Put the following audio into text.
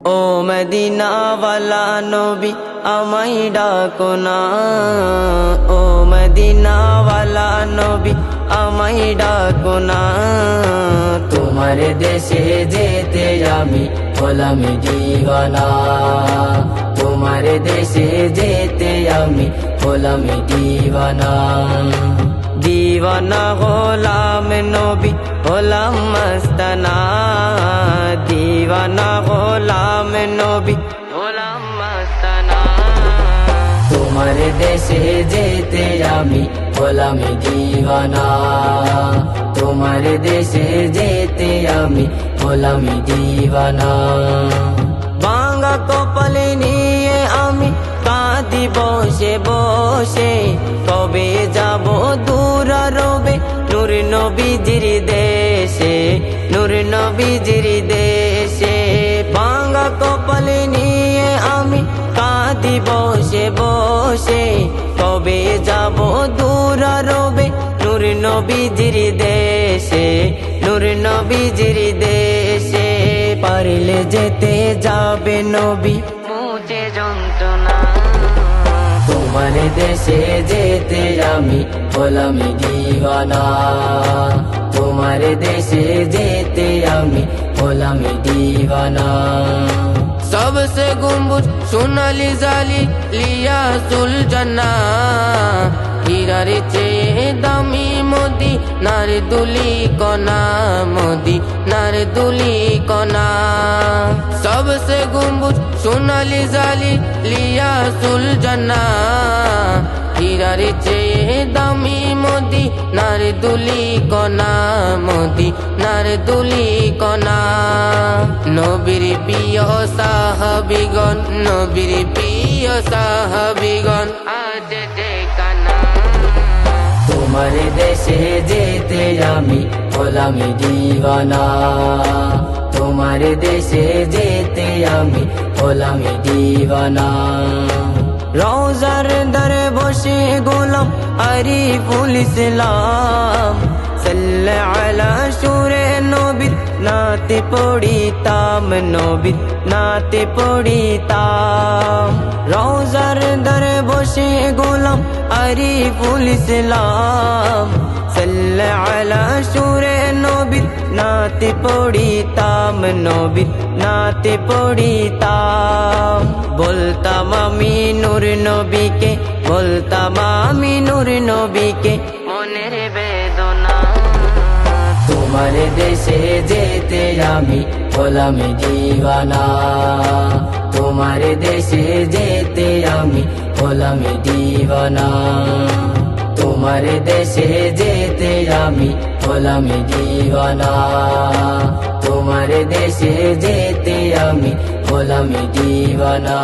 ও Medina ওয়ালা নবী আমায় ডাকো না, ও মদিনা ওয়ালা নবী আমায় ডাকো না। তোমার দেশে যেতে আমি হলাম দিওয়ানা, তোমার দেশে যেতে আমি হলাম দিওয়ানা। দিওয়ানা হলাম নবী হলাম মস্তানা, দিওয়ানা হলাম নবী হলাম মস্তানা। তোমার দেশে যেতে আমি হলাম দিওয়ানা, তোমার দেশে যেতে আমি হলাম দিওয়ানা। ভাঙা কপালে নিয়ে আমি কাঁদি বসে বসে, কবে যাব দূর রবে নূর নবীজির দেশে, নূর নবীজির দেশে। ভাঙা কপালে নিয়ে আমি কাঁদি বসে বসে, কবে যাব দূর রবে নূর নবীজির দেশে, নূর নবীজির দেশে। পারলে যেতে যাবে নবী মুঝে যন্ত্রণা, তোমার দেশে যেতে আমি হলাম দিওয়ানা, তোমার দেশে যেতে আমি হলাম দিওয়ানা। सबसे गुंबुज सोनाली जाली लिया सुलझना, हीरार চেয়ে দামি মোদি নার দুলি কণা, মোদি নার দুলি কণা। सबसे गुंबुज सोनाली जाली लिया सुलझना, हीराর চেয়ে দামি মোদি নার দুলি কণা, মোদি নার দুলি কণা। নবীর প্রিয় সাহাবিগণ, নবীর প্রিয় সাহাবিগণ আজ যে কানা। তোমার দেশে যেতে আমি হলাম দিওয়ানা, তোমার দেশে যেতে আমি হলাম দিওয়ানা। রওজার দরে বসে গোলাম আরিফুল ইসলাম, সাল্লাল্লাহু আলা সুরে নবীর নাতে পড়িতাম, নবীর নাতে পড়িতাম। রওজার দরে বসে গোলাম আরিফুল ইসলাম, সাল্লাল্লাহু আলা সুরে নবীর নাতে পড়িতাম, নবীর নাতে পড়িতাম। বলতাম আমি নূর নবীকে, বলতাম আমি নূর নবীকে মনের বেদনা। তোমার দেশে যেতে আমি হলাম দিওয়ানা, তোমার দেশে যেতে আমি হলাম দিওয়ানা। তোমার দেশে যেতে আমি হলাম দিওয়ানা, তোমার দেশে যেতে আমি হলাম দিওয়ানা।